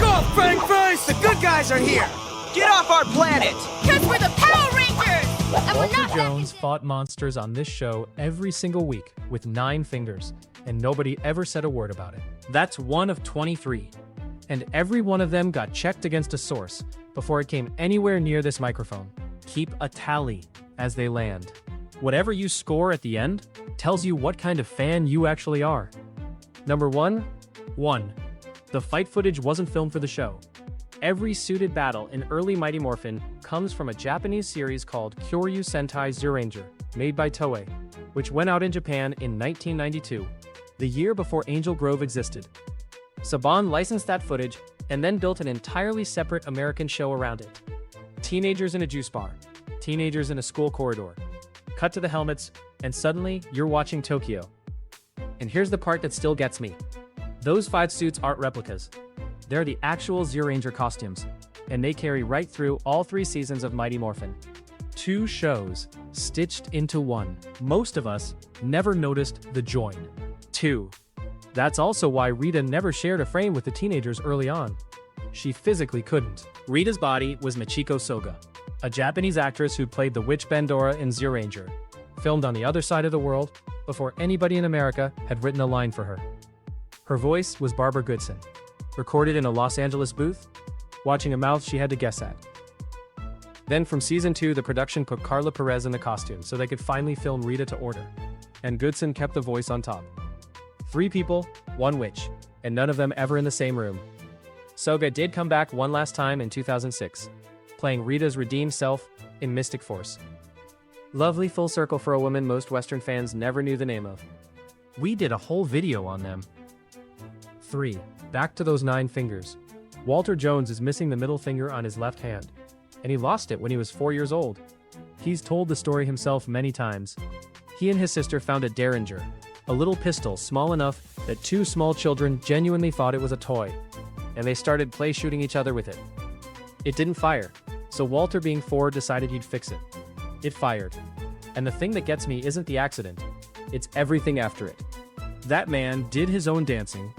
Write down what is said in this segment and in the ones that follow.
off, Fang Face! The good guys are here! Get off our planet! Cause we're the Power Rangers! And we're Walter not Jones fought monsters on this show every single week with 9 fingers, and nobody ever said a word about it. That's one of 23. And every one of them got checked against a source before it came anywhere near this microphone. Keep a tally as they land. Whatever you score at the end tells you what kind of fan you actually are. Number 1. The fight footage wasn't filmed for the show. Every suited battle in early Mighty Morphin comes from a Japanese series called Kyoryu Sentai Zyuranger, made by Toei, which went out in Japan in 1992, the year before Angel Grove existed. Saban licensed that footage and then built an entirely separate American show around it. Teenagers in a juice bar, teenagers in a school corridor. Cut to the helmets, and suddenly you're watching Tokyo. And here's the part that still gets me. Those 5 suits aren't replicas. They're the actual Zyuranger costumes, and they carry right through all 3 seasons of Mighty Morphin. 2 shows stitched into one. Most of us never noticed the join. 2. That's also why Rita never shared a frame with the teenagers early on. She physically couldn't. Rita's body was Michiko Soga, a Japanese actress who played the witch Bandora in Zyuranger, filmed on the other side of the world before anybody in America had written a line for her. Her voice was Barbara Goodson, recorded in a Los Angeles booth, watching a mouth she had to guess at. Then from season 2, the production put Carla Perez in the costume so they could finally film Rita to order, and Goodson kept the voice on top. 3 people, 1 witch, and none of them ever in the same room. Soga did come back one last time in 2006, playing Rita's redeemed self in Mystic Force. Lovely full circle for a woman most Western fans never knew the name of. We did a whole video on them. 3. Back to those 9 fingers. Walter Jones is missing the middle finger on his left hand, and he lost it when he was 4 years old. He's told the story himself many times. He and his sister found a Derringer, a little pistol small enough that 2 small children genuinely thought it was a toy, and they started play shooting each other with it. It didn't fire, so Walter, being 4, decided he'd fix it. It fired. And the thing that gets me isn't the accident, it's everything after it. That man did his own dancing,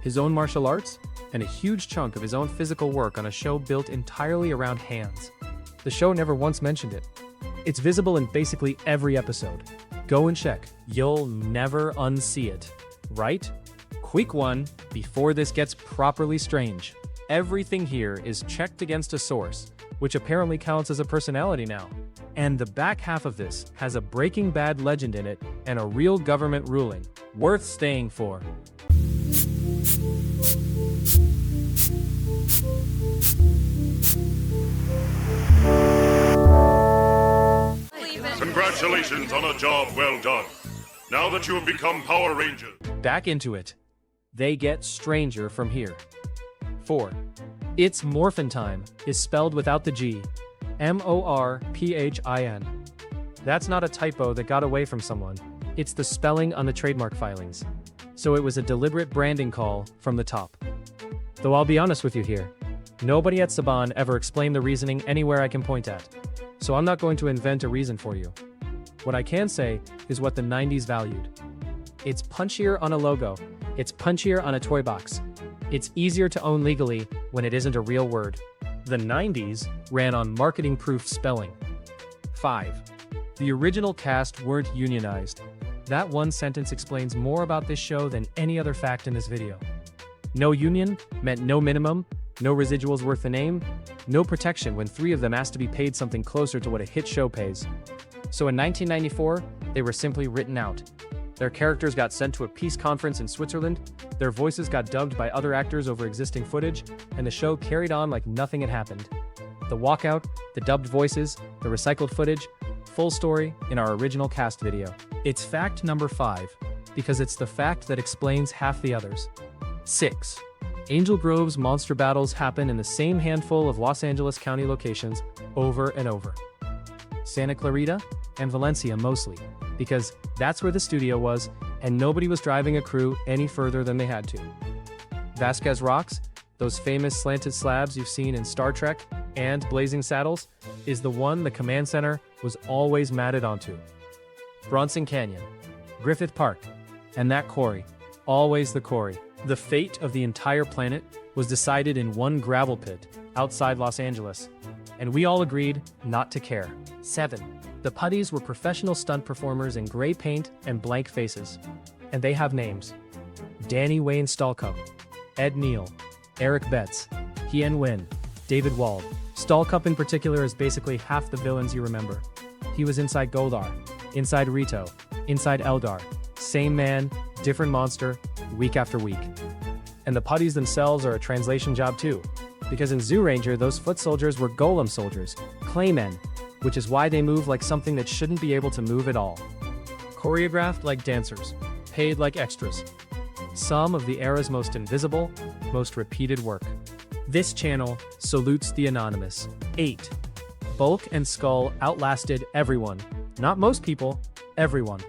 his own martial arts, and a huge chunk of his own physical work on a show built entirely around hands. The show never once mentioned it. It's visible in basically every episode. Go and check. You'll never unsee it. Right? Quick one, before this gets properly strange. Everything here is checked against a source, which apparently counts as a personality now. And the back half of this has a Breaking Bad legend in it and a real government ruling. Worth staying for. Congratulations on a job well done. Now that you have become Power Rangers. Back into it. They get stranger from here. 4. It's Morphin time is spelled without the G. Morphin. That's not a typo that got away from someone. It's the spelling on the trademark filings. So it was a deliberate branding call from the top. Though I'll be honest with you here. Nobody at Saban ever explained the reasoning anywhere I can point at. So I'm not going to invent a reason for you. What I can say is what the 90s valued. It's punchier on a logo. It's punchier on a toy box. It's easier to own legally when it isn't a real word. The 90s ran on marketing-proof spelling. 5. The original cast weren't unionized. That one sentence explains more about this show than any other fact in this video. No union meant no minimum, no residuals worth the name, no protection when 3 of them asked to be paid something closer to what a hit show pays. So in 1994, they were simply written out. Their characters got sent to a peace conference in Switzerland, their voices got dubbed by other actors over existing footage, and the show carried on like nothing had happened. The walkout, the dubbed voices, the recycled footage, full story in our original cast video. It's fact number 5, because it's the fact that explains half the others. 6. Angel Grove's monster battles happen in the same handful of Los Angeles County locations over and over. Santa Clarita and Valencia mostly, because that's where the studio was and nobody was driving a crew any further than they had to. Vasquez Rocks, those famous slanted slabs you've seen in Star Trek and Blazing Saddles, is the one the command center was always matted onto. Bronson Canyon, Griffith Park, and that quarry, always the quarry. The fate of the entire planet was decided in one gravel pit outside Los Angeles, and we all agreed not to care. 7. The Putties were professional stunt performers in gray paint and blank faces, and they have names. Danny Wayne Stallcup, Ed Neal, Eric Betts, Hien Win, David Wald. Stallcup in particular is basically half the villains you remember. He was inside Goldar, inside Rito, inside Eldar. Same man, different monster, week after week. And the Putties themselves are a translation job too, because in Zyuranger those foot soldiers were golem soldiers, claymen, which is why they move like something that shouldn't be able to move at all. Choreographed like dancers, paid like extras. Some of the era's most invisible, most repeated work. This channel salutes the anonymous. 8. Bulk and Skull outlasted everyone. Not most people, everyone.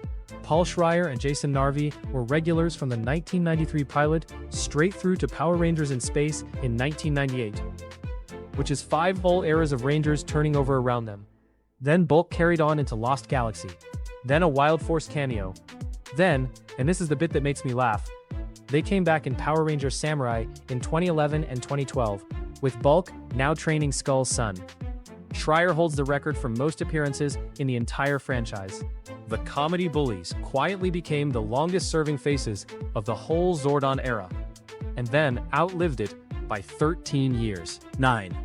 Paul Schreier and Jason Narvi were regulars from the 1993 pilot straight through to Power Rangers in Space in 1998, which is 5 whole eras of Rangers turning over around them. Then Bulk carried on into Lost Galaxy. Then a Wild Force cameo. Then, and this is the bit that makes me laugh, they came back in Power Rangers Samurai in 2011 and 2012, with Bulk now training Skull's son. Schreier holds the record for most appearances in the entire franchise. The comedy bullies quietly became the longest-serving faces of the whole Zordon era, and then outlived it by 13 years. 9.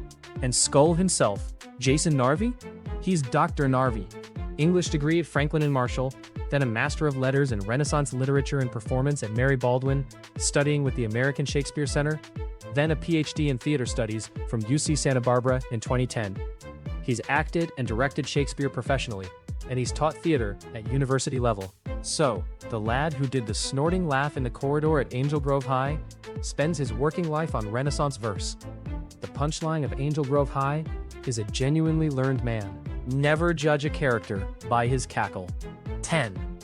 And Skull himself, Jason Narvi? He's Dr. Narvi. English degree at Franklin and Marshall, then a Master of Letters in Renaissance Literature and Performance at Mary Baldwin, studying with the American Shakespeare Center, then a PhD in Theater Studies from UC Santa Barbara in 2010. He's acted and directed Shakespeare professionally, and he's taught theater at university level. So, the lad who did the snorting laugh in the corridor at Angel Grove High spends his working life on Renaissance verse. The punchline of Angel Grove High is a genuinely learned man. Never judge a character by his cackle. 10.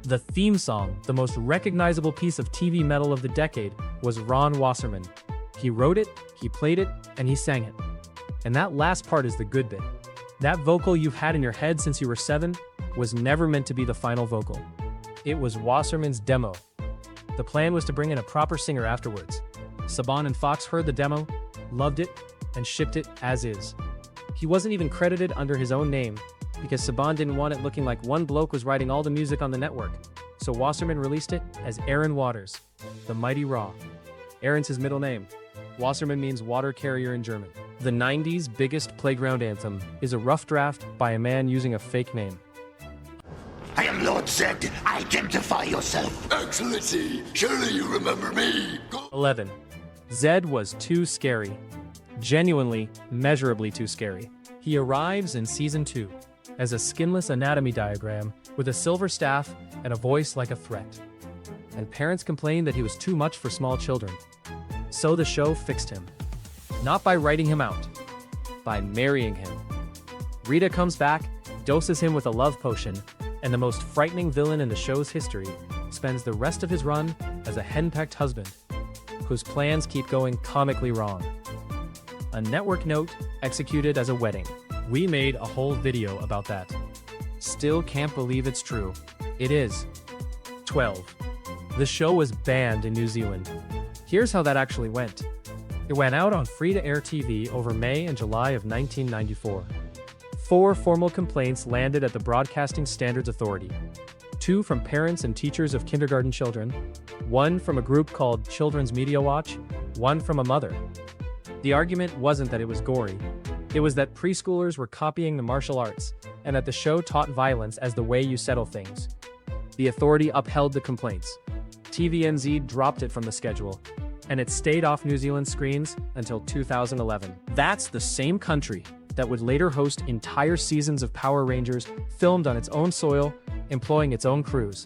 The theme song, the most recognizable piece of TV metal of the decade, was Ron Wasserman. He wrote it, he played it, and he sang it. And that last part is the good bit. That vocal you've had in your head since you were 7 was never meant to be the final vocal. It was Wasserman's demo. The plan was to bring in a proper singer afterwards. Saban and Fox heard the demo, loved it, and shipped it as is. He wasn't even credited under his own name, because Saban didn't want it looking like one bloke was writing all the music on the network, so Wasserman released it as Aaron Waters, the Mighty Raw. Aaron's his middle name. Wasserman means water carrier in German. The 90s biggest playground anthem is a rough draft by a man using a fake name. I am Lord Zedd. Identify yourself. Excellency, surely you remember me. 11. Zedd was too scary. Genuinely, measurably too scary. He arrives in Season 2 as a skinless anatomy diagram with a silver staff and a voice like a threat. And parents complained that he was too much for small children. So the show fixed him. Not by writing him out, by marrying him. Rita comes back, doses him with a love potion, and the most frightening villain in the show's history spends the rest of his run as a henpecked husband, whose plans keep going comically wrong. A network note executed as a wedding. We made a whole video about that. Still can't believe it's true. It is. 12. The show was banned in New Zealand. Here's how that actually went. It went out on free-to-air TV over May and July of 1994. 4 formal complaints landed at the Broadcasting Standards Authority. 2 from parents and teachers of kindergarten children, 1 from a group called Children's Media Watch, 1 from a mother. The argument wasn't that it was gory. It was that preschoolers were copying the martial arts, and that the show taught violence as the way you settle things. The authority upheld the complaints. TVNZ dropped it from the schedule, and it stayed off New Zealand screens until 2011. That's the same country that would later host entire seasons of Power Rangers filmed on its own soil, employing its own crews.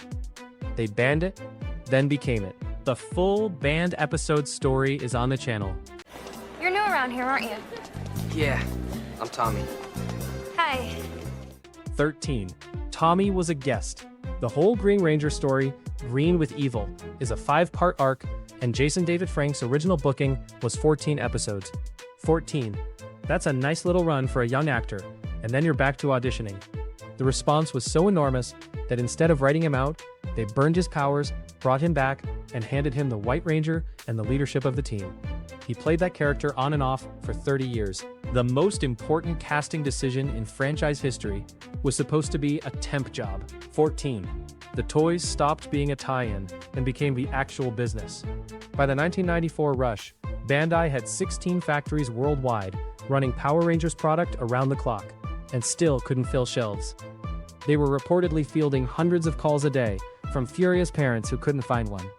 They banned it, then became it. The full banned episode story is on the channel. You're new around here, aren't you? Yeah, I'm Tommy. Hi. 13. Tommy was a guest. The whole Green Ranger story, Green with Evil, is a 5-part arc, and Jason David Frank's original booking was 14 episodes. 14. That's a nice little run for a young actor, and then you're back to auditioning. The response was so enormous that instead of writing him out, they burned his powers, brought him back, and handed him the White Ranger and the leadership of the team. He played that character on and off for 30 years. The most important casting decision in franchise history was supposed to be a temp job. 14. The toys stopped being a tie-in and became the actual business. By the 1994 rush, Bandai had 16 factories worldwide running Power Rangers product around the clock, and still couldn't fill shelves. They were reportedly fielding hundreds of calls a day from furious parents who couldn't find one.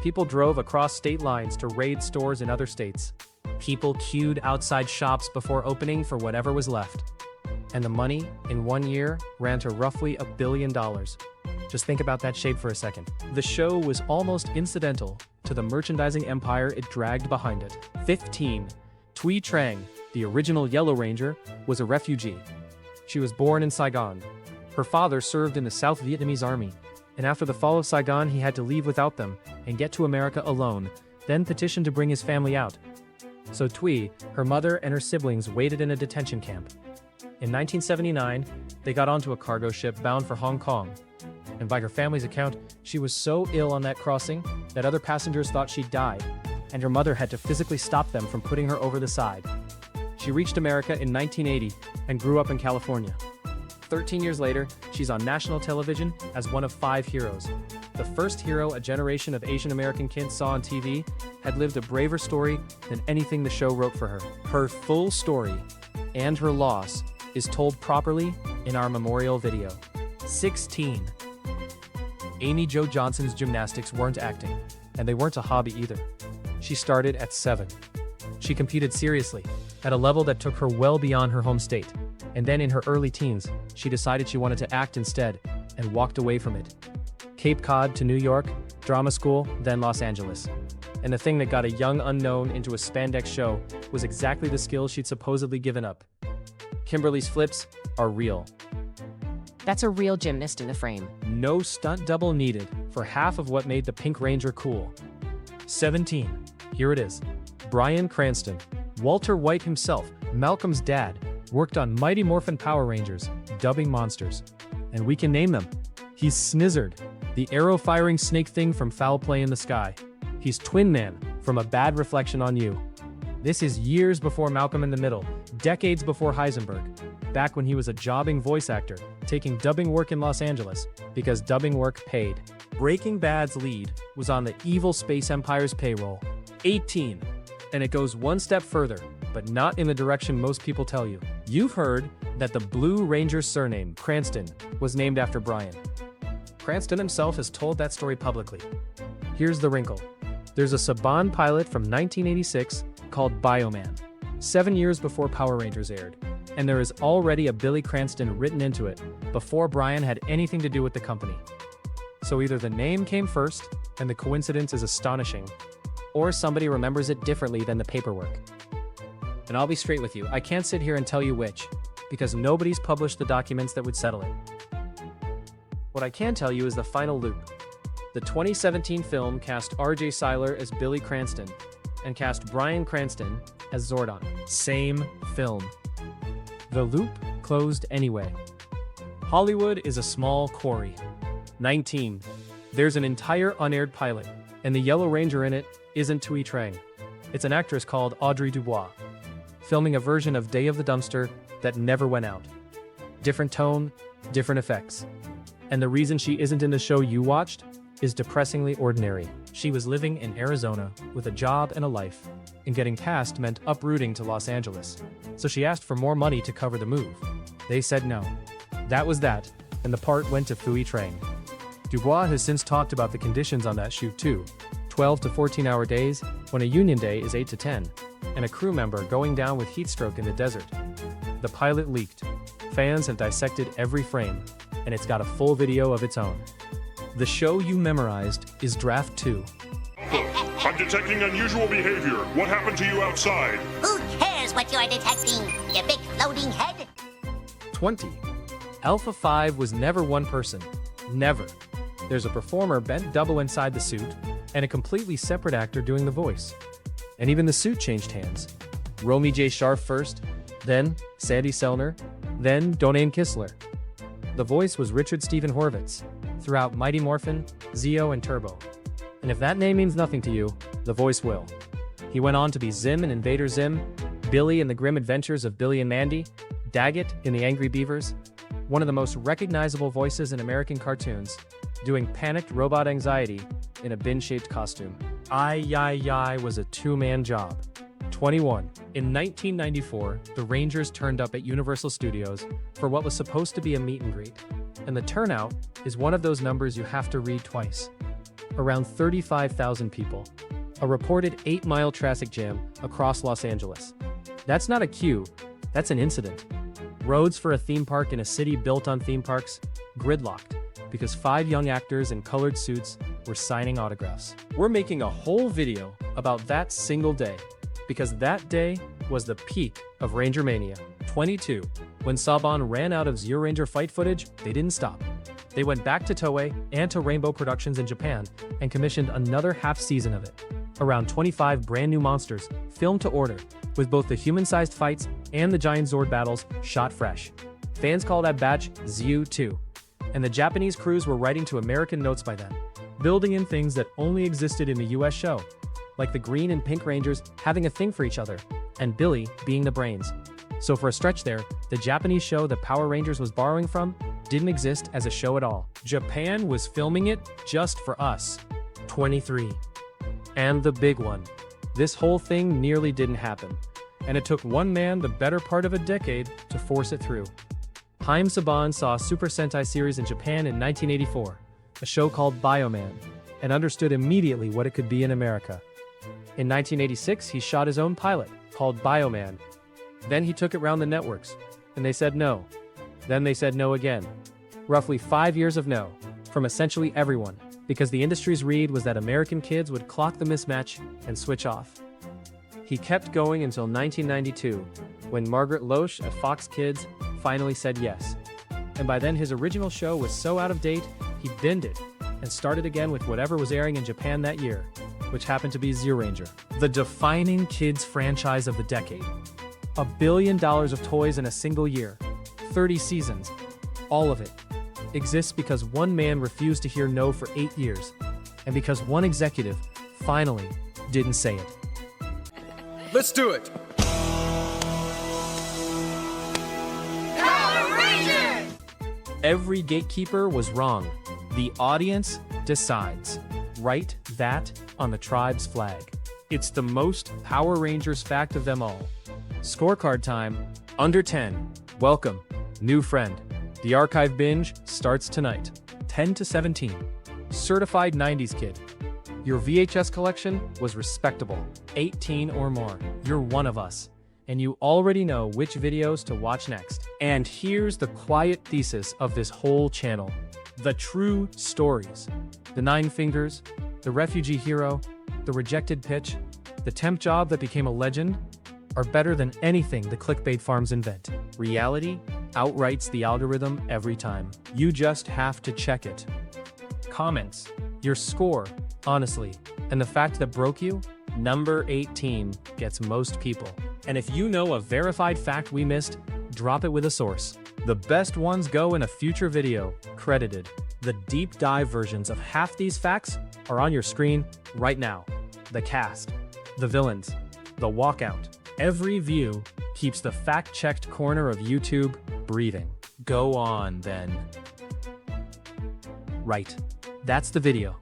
People drove across state lines to raid stores in other states. People queued outside shops before opening for whatever was left. And the money, in 1 year, ran to roughly $1 billion. Just think about that shape for a second. The show was almost incidental to the merchandising empire it dragged behind it. 15. Thuy Trang, the original Yellow Ranger, was a refugee. She was born in Saigon. Her father served in the South Vietnamese army, and after the fall of Saigon he had to leave without them and get to America alone, then petition to bring his family out. So Thuy, her mother, and her siblings waited in a detention camp. In 1979, they got onto a cargo ship bound for Hong Kong, and by her family's account, she was so ill on that crossing that other passengers thought she'd died, and her mother had to physically stop them from putting her over the side. She reached America in 1980 and grew up in California. 13 years later, she's on national television as one of 5 heroes. The first hero a generation of Asian American kids saw on TV had lived a braver story than anything the show wrote for her. Her full story and her loss is told properly in our memorial video. 16. Amy Jo Johnson's gymnastics weren't acting, and they weren't a hobby either. She started at 7. She competed seriously, at a level that took her well beyond her home state. And then in her early teens, she decided she wanted to act instead, and walked away from it. Cape Cod to New York, drama school, then Los Angeles. And the thing that got a young unknown into a spandex show was exactly the skill she'd supposedly given up. Kimberly's flips are real. That's a real gymnast in the frame. No stunt double needed for half of what made the Pink Ranger cool. 17. Here it is. Bryan Cranston, Walter White himself, Malcolm's dad, worked on Mighty Morphin Power Rangers, dubbing monsters. And we can name them. He's Snizzard, the arrow-firing snake thing from Foul Play in the Sky. He's Twin Man from A Bad Reflection on You. This is years before Malcolm in the Middle, decades before Heisenberg, back when he was a jobbing voice actor, taking dubbing work in Los Angeles, because dubbing work paid. Breaking Bad's lead was on the evil Space Empire's payroll. 18. And it goes one step further, but not in the direction most people tell you. You've heard that the Blue Ranger's surname, Cranston, was named after Bryan. Cranston himself has told that story publicly. Here's the wrinkle. There's a Saban pilot from 1986 called Bioman, 7 years before Power Rangers aired, and there is already a Billy Cranston written into it before Bryan had anything to do with the company. So either the name came first, and the coincidence is astonishing, or somebody remembers it differently than the paperwork. And I'll be straight with you, I can't sit here and tell you which, because nobody's published the documents that would settle it. What I can tell you is the final loop. The 2017 film cast R.J. Cyler as Billy Cranston, and cast Bryan Cranston as Zordon. Same film. The loop closed anyway. Hollywood is a small quarry. 19. There's an entire unaired pilot, and the Yellow Ranger in it isn't Thuy Trang. It's an actress called Audrey Dubois, filming a version of Day of the Dumpster that never went out. Different tone, different effects. And the reason she isn't in the show you watched is depressingly ordinary. She was living in Arizona with a job and a life, and getting cast meant uprooting to Los Angeles. So she asked for more money to cover the move. They said no. That was that, and the part went to Thuy Trang. Dubois has since talked about the conditions on that shoot too. 12 to 14-hour days, when a union day is 8 to 10, and a crew member going down with heat stroke in the desert. The pilot leaked. Fans have dissected every frame, and it's got a full video of its own. The show you memorized is Draft 2. I'm detecting unusual behavior. What happened to you outside? Who cares what you're detecting, you big floating head? 20. Alpha 5 was never one person. Never. There's a performer bent double inside the suit, and a completely separate actor doing the voice. And even the suit changed hands. Romy J. Sharf first, then Sandy Selner, then Donane Kistler. The voice was Richard Stephen Horvitz, throughout Mighty Morphin, Zeo, and Turbo. And if that name means nothing to you, the voice will. He went on to be Zim in Invader Zim, Billy in the Grim Adventures of Billy and Mandy, Daggett in The Angry Beavers, one of the most recognizable voices in American cartoons, doing panicked robot anxiety in a bin-shaped costume. I was a two-man job. 21. In 1994, the Rangers turned up at Universal Studios for what was supposed to be a meet and greet, and the turnout is one of those numbers you have to read twice. Around 35,000 people. A reported 8-mile traffic jam across Los Angeles. That's not a queue, that's an incident. Roads for a theme park in a city built on theme parks, gridlocked, because 5 young actors in colored suits were signing autographs. We're making a whole video about that single day, because that day was the peak of Ranger Mania. 22. When Saban ran out of Zyuranger fight footage, they didn't stop. They went back to Toei and to Rainbow Productions in Japan and commissioned another half season of it. Around 25 brand new monsters, filmed to order, with both the human-sized fights and the giant Zord battles shot fresh. Fans call that batch Zyu 2. And the Japanese crews were writing to American notes by then, building in things that only existed in the US show, like the Green and Pink Rangers having a thing for each other, and Billy being the brains. So for a stretch there, the Japanese show that Power Rangers was borrowing from didn't exist as a show at all. Japan was filming it just for us. 23. And the big one. This whole thing nearly didn't happen, and it took one man the better part of a decade to force it through. Haim Saban saw a Super Sentai series in Japan in 1984, a show called Bioman, and understood immediately what it could be in America. In 1986, he shot his own pilot, called Bioman. Then he took it round the networks, and they said no. Then they said no again. Roughly 5 years of no, from essentially everyone, because the industry's read was that American kids would clock the mismatch and switch off. He kept going until 1992, when Margaret Loesch at Fox Kids finally said yes. And by then his original show was so out of date, he binned it and started again with whatever was airing in Japan that year, which happened to be Zyuranger, the defining kids franchise of the decade. $1 billion of toys in a single year, 30 seasons, all of it, exists because one man refused to hear no for 8 years, and because one executive finally didn't say it. Let's do it! Power Rangers! Every gatekeeper was wrong. The audience decides. Write that on the tribe's flag. It's the most Power Rangers fact of them all. Scorecard time, under 10. Welcome, new friend. The archive binge starts tonight, 10 to 17. Certified 90s kid. Your VHS collection was respectable, 18 or more. You're one of us, and you already know which videos to watch next. And here's the quiet thesis of this whole channel. The true stories. The 9 fingers, the refugee hero, the rejected pitch, the temp job that became a legend, are better than anything the clickbait farms invent. Reality outrights the algorithm every time. You just have to check it. Comments, your score, honestly, and the fact that broke you, number 18 gets most people. And if you know a verified fact we missed, drop it with a source. The best ones go in a future video, credited. The deep dive versions of half these facts are on your screen right now. The cast, the villains, the walkout. Every view keeps the fact-checked corner of YouTube breathing. Go on, then. Right. That's the video.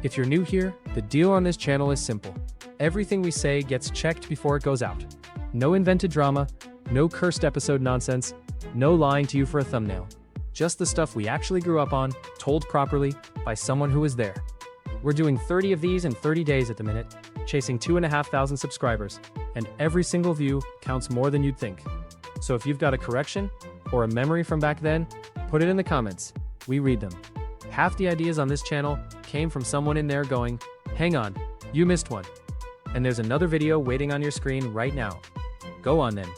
If you're new here, the deal on this channel is simple. Everything we say gets checked before it goes out. No invented drama, no cursed episode nonsense, no lying to you for a thumbnail. Just the stuff we actually grew up on, told properly, by someone who was there. We're doing 30 of these in 30 days at the minute, chasing 2,500 subscribers, and every single view counts more than you'd think. So if you've got a correction, or a memory from back then, put it in the comments. We read them. Half the ideas on this channel came from someone in there going, hang on, you missed one. And there's another video waiting on your screen right now. Go on then.